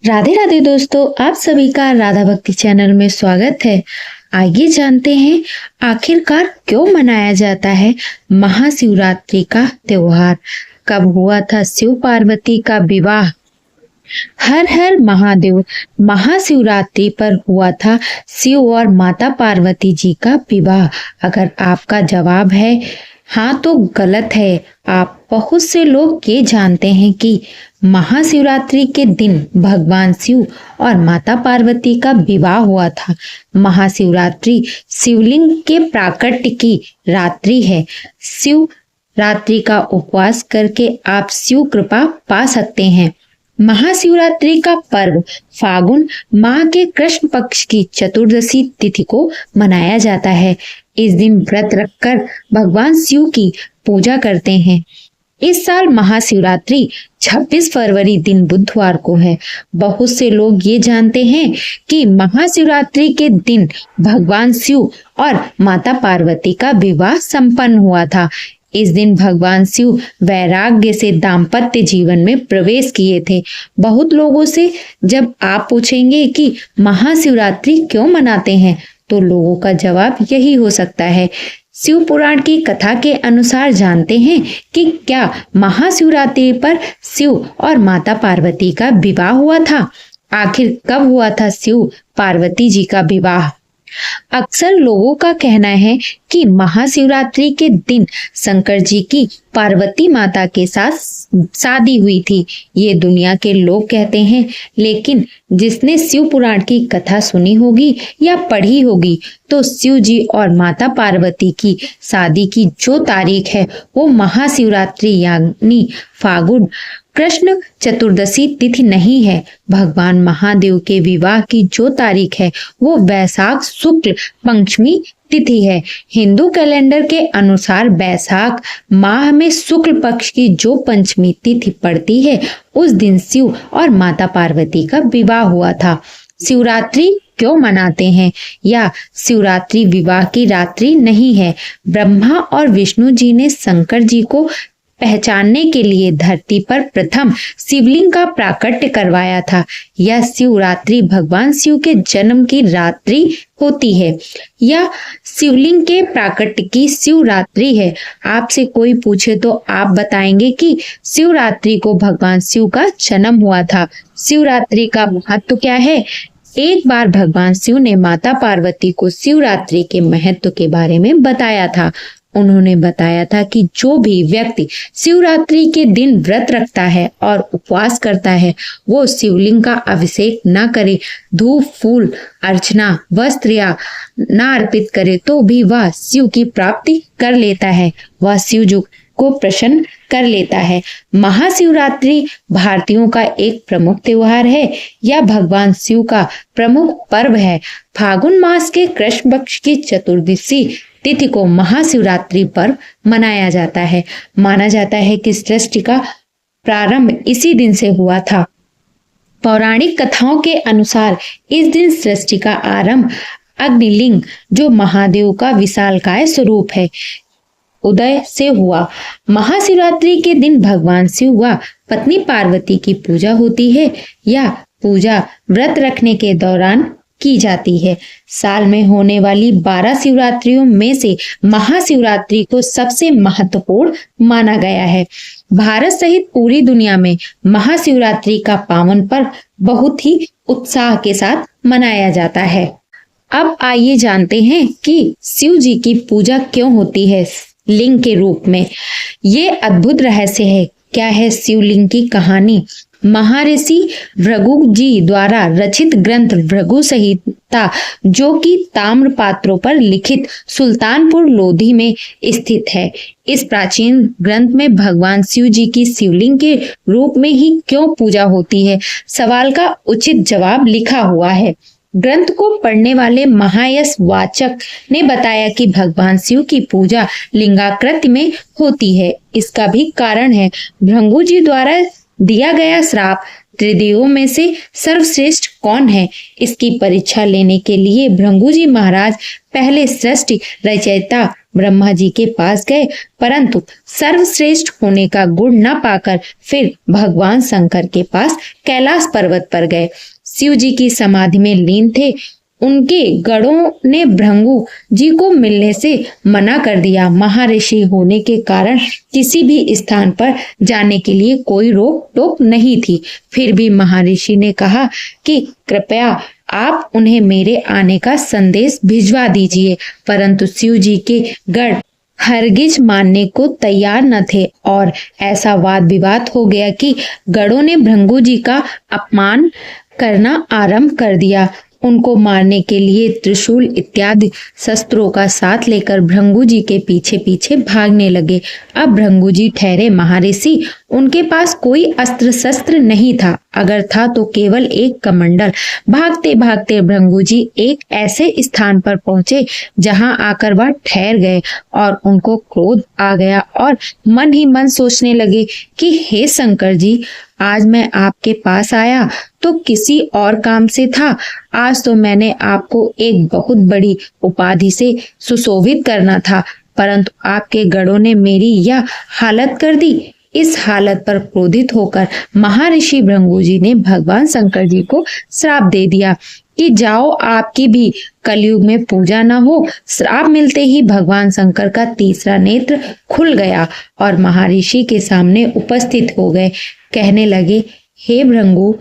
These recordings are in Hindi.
राधे राधे दोस्तों, आप सभी का राधा भक्ति चैनल में स्वागत है। आइए जानते हैं आखिरकार क्यों मनाया जाता है महाशिवरात्रि का त्योहार। कब हुआ था शिव पार्वती का विवाह। हर हर महादेव। महाशिवरात्रि पर हुआ था शिव और माता पार्वती जी का विवाह। अगर आपका जवाब है हाँ तो गलत है। आप बहुत से लोग ये जानते हैं कि महाशिवरात्रि के दिन भगवान शिव और माता पार्वती का विवाह हुआ था। महाशिवरात्रि शिवलिंग के प्राकट्य की रात्रि है। शिव रात्रि का उपवास करके आप शिव कृपा पा सकते हैं। महाशिवरात्रि का पर्व फागुन माह के कृष्ण पक्ष की चतुर्दशी तिथि को मनाया जाता है। इस दिन व्रत रखकर भगवान शिव की पूजा करते हैं। इस साल महाशिवरात्रि 26 फरवरी दिन बुधवार को है। बहुत से लोग ये जानते हैं कि महाशिवरात्रि के दिन भगवान शिव और माता पार्वती का विवाह संपन्न हुआ था। इस दिन भगवान शिव वैराग्य से दाम्पत्य जीवन में प्रवेश किए थे। बहुत लोगों से जब आप पूछेंगे कि महाशिवरात्रि क्यों मनाते हैं तो लोगों का जवाब यही हो सकता है। शिव पुराण की कथा के अनुसार जानते हैं कि क्या महाशिवरात्रि पर शिव और माता पार्वती का विवाह हुआ था। आखिर कब हुआ था शिव पार्वती जी का विवाह। अक्सर लोगों का कहना है कि महाशिवरात्रि के दिन शंकर जी की पार्वती माता के साथ शादी हुई थी। ये दुनिया के लोग कहते हैं, लेकिन जिसने शिव पुराण की कथा सुनी होगी या पढ़ी होगी तो शिव जी और माता पार्वती की शादी की जो तारीख है वो महाशिवरात्रि यानी फागुन कृष्ण चतुर्दशी तिथि नहीं है। भगवान महादेव के विवाह की जो तारीख है वो वैशाख शुक्ल पंचमी तिथि है। हिंदू कैलेंडर के अनुसार वैशाख माह में शुक्ल पक्ष की जो पंचमी तिथि पड़ती है उस दिन शिव और माता पार्वती का विवाह हुआ था। शिवरात्रि क्यों मनाते हैं या शिवरात्रि विवाह की रात्रि नहीं है। ब्रह्मा और विष्णु जी ने शंकर जी को पहचानने के लिए धरती पर प्रथम शिवलिंग का प्राकट्य करवाया था। यह शिवरात्रि भगवान शिव के जन्म की रात्रि होती है या शिवलिंग के प्राकट्य की शिवरात्रि है। आपसे कोई पूछे तो आप बताएंगे कि शिवरात्रि को भगवान शिव का जन्म हुआ था। शिवरात्रि का महत्व क्या है। एक बार भगवान शिव ने माता पार्वती को शिवरात्रि के महत्व के बारे में बताया था। उन्होंने बताया था कि जो भी व्यक्ति शिवरात्रि के दिन व्रत रखता है और उपवास करता है वो शिवलिंग का अभिषेक न करे, धूप फूल अर्चना वस्त्र या न अर्पित करे तो भी वह शिव की प्राप्ति कर लेता है। वह शिव जी को प्रसन्न कर लेता है। महाशिवरात्रि भारतीयों का एक प्रमुख त्योहार है या भगवान शिव का प्रमुख पर्व है। फागुन मास के कृष्ण पक्ष की चतुर्दशी तिथि को महाशिवरात्रि पर्व मनाया जाता है। माना जाता है कि सृष्टि का प्रारंभ इसी दिन से हुआ था। पौराणिक कथाओं के अनुसार इस दिन सृष्टि का आरंभ अग्निलिंग जो महादेव का विशालकाय स्वरूप है उदय से हुआ। महाशिवरात्रि के दिन भगवान शिव व पत्नी पार्वती की पूजा होती है या पूजा व्रत रखने के दौरान की जाती है। साल में होने वाली 12 शिवरात्रियों में से महाशिवरात्रि को सबसे महत्वपूर्ण माना गया है। भारत सहित पूरी दुनिया में महाशिवरात्रि का पावन पर्व बहुत ही उत्साह के साथ मनाया जाता है। अब आइए जानते हैं कि शिव जी की पूजा क्यों होती है लिंग के रूप में। ये अद्भुत रहस्य है। क्या है शिवलिंग की कहानी। महर्षि भृगु जी द्वारा रचित ग्रंथ भृगु संहिता जो कि ताम्र पात्रों पर लिखित सुल्तानपुर लोधी में स्थित है। इस प्राचीन ग्रंथ में भगवान शिव जी की शिवलिंग के रूप में ही क्यों पूजा होती है सवाल का उचित जवाब लिखा हुआ है। ग्रंथ को पढ़ने वाले महायश वाचक ने बताया कि भगवान शिव की पूजा लिंगाकृति में होती है। इसका भी कारण है भृगु जी द्वारा दिया गया श्राप त्रिदेवों में से सर्वश्रेष्ठ कौन है। इसकी परीक्षा लेने के लिए भृंगु जी महाराज पहले सृष्टि रचयिता ब्रह्मा जी के पास गए, परंतु सर्वश्रेष्ठ होने का गुण न पाकर फिर भगवान शंकर के पास कैलाश पर्वत पर गए। शिव जी की समाधि में लीन थे। उनके गणों ने भृंगु जी को मिलने से मना कर दिया। महर्षि होने के कारण किसी भी स्थान पर जाने के लिए कोई रोक टोक नहीं थी। फिर भी महर्षि ने कहा कि कृपया आप उन्हें मेरे आने का संदेश भिजवा दीजिए, परंतु शिव जी के गण हरगिज मानने को तैयार न थे और ऐसा वाद विवाद हो गया कि गणों ने भृंगु जी का अपमान करना आरंभ कर दिया। उनको मारने के लिए त्रिशूल इत्यादि शस्त्रों का साथ लेकर भृंगु जी के पीछे पीछे भागने लगे। अब भृंगु जी ठहरे महर्षि, उनके पास कोई अस्त्र शस्त्र नहीं था, अगर था तो केवल एक कमंडल। भागते भागते भृंगु जी एक ऐसे स्थान पर पहुंचे जहां आकर वह ठहर गए और उनको क्रोध आ गया और मन ही मन सोचने लगे कि हे शंकर जी, आज मैं आपके पास आया तो किसी और काम से था। आज तो मैंने आपको एक बहुत बड़ी उपाधि से सुशोभित करना था, परंतु आपके गणों ने मेरी यह हालत कर दी। इस हालत पर क्रोधित होकर महर्षि भृंगु जी ने भगवान शंकर जी को श्राप दे दिया कि जाओ, आपकी भी कलयुग में पूजा न हो। श्राप मिलते ही भगवान शंकर का तीसरा नेत्र खुल गया और महर्षि के सामने उपस्थित हो गए। कहने लगे, हे भृंगु,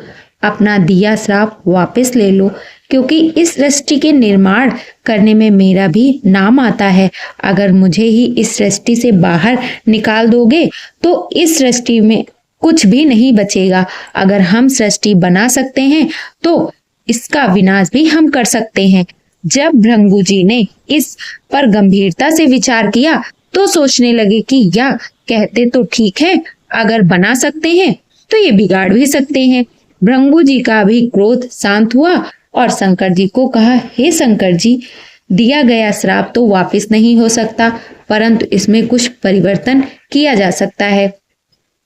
अपना दिया श्राप वापस ले लो, क्योंकि इस सृष्टि के निर्माण करने में मेरा भी नाम आता है। अगर मुझे ही इस सृष्टि से बाहर निकाल दोगे तो इस सृष्टि में कुछ भी नहीं बचेगा। अगर हम सृष्टि बना सकते हैं तो इसका विनाश भी हम कर सकते हैं। जब भृंगु जी ने इस पर गंभीरता से विचार किया तो सोचने लगे कि यह कहते तो ठीक है, अगर बना सकते हैं तो ये बिगाड़ भी सकते हैं। भृंगु जी का भी क्रोध शांत हुआ और शंकर जी को कहा, हे शंकर जी, दिया गया श्राप तो वापस नहीं हो सकता, परंतु इसमें कुछ परिवर्तन किया जा सकता है।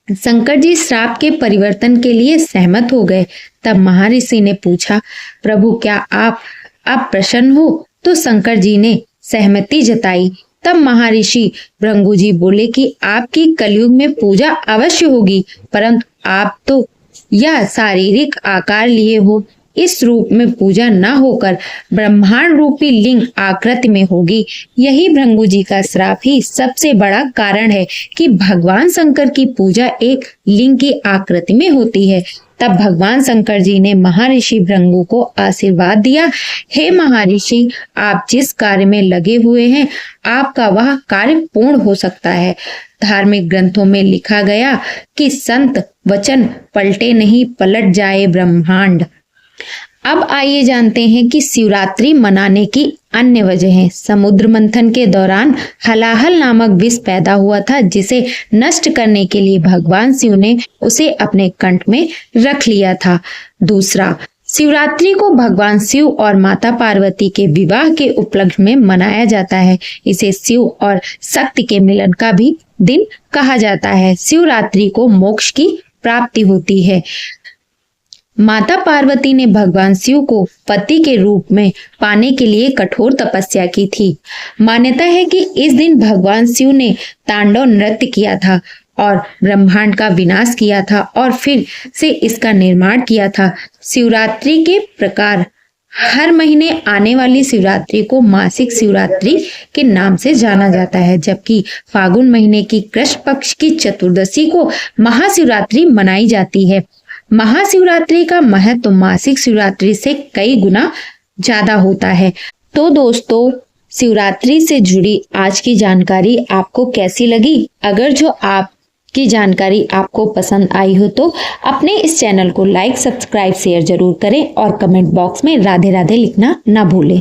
शंकर जी श्राप के परिवर्तन के लिए सहमत हो गए। तब महर्षि ने पूछा, प्रभु, क्या आप अब प्रसन्न हो? तो शंकर जी ने सहमति जताई। तब महर्षि भृंगु जी बोले कि आपकी कलयुग में पूजा अवश्य होगी, परंतु आप तो यह शारीरिक आकार लिए हो। इस रूप में पूजा न होकर ब्रह्मांड रूपी लिंग आकृति में होगी। यही भृंगु जी का श्राप ही सबसे बड़ा कारण है कि भगवान शंकर की पूजा एक लिंग की आकृति में होती है। तब भगवान शंकर जी ने महर्षि भृंगु को आशीर्वाद दिया, हे महर्षि, आप जिस कार्य में लगे हुए हैं, आपका वह कार्य पूर्ण हो सकता है। धार्मिक ग्रंथों में लिखा गया कि संत वचन पलटे नहीं, पलट जाए ब्रह्मांड। अब आइए जानते हैं कि शिवरात्रि मनाने की अन्य वजहें। समुद्र मंथन के दौरान हलाहल नामक विष पैदा हुआ था, जिसे नष्ट करने के लिए भगवान शिव ने उसे अपने कंठ में रख लिया था। दूसरा, शिवरात्रि को भगवान शिव और माता पार्वती के विवाह के उपलक्ष्य में मनाया जाता है। इसे शिव और शक्ति के मिलन का भी दिन कहा जाता है। शिवरात्रि को मोक्ष की प्राप्ति होती है। माता पार्वती ने भगवान शिव को पति के रूप में पाने के लिए कठोर तपस्या की थी। मान्यता है कि इस दिन भगवान शिव ने तांडव नृत्य किया था और ब्रह्मांड का विनाश किया था और फिर से इसका निर्माण किया था। शिवरात्रि के प्रकार हर महीने आने वाली शिवरात्रि को मासिक शिवरात्रि के नाम से जाना जाता है, जबकि फागुन महीने की कृष्ण पक्ष की चतुर्दशी को महाशिवरात्रि मनाई जाती है। महाशिवरात्रि का महत्व मासिक शिवरात्रि से कई गुना ज्यादा होता है। तो दोस्तों, शिवरात्रि से जुड़ी आज की जानकारी आपको कैसी लगी? अगर जो आपकी जानकारी आपको पसंद आई हो तो अपने इस चैनल को लाइक, सब्सक्राइब, शेयर जरूर करें और कमेंट बॉक्स में राधे राधे लिखना ना भूलें।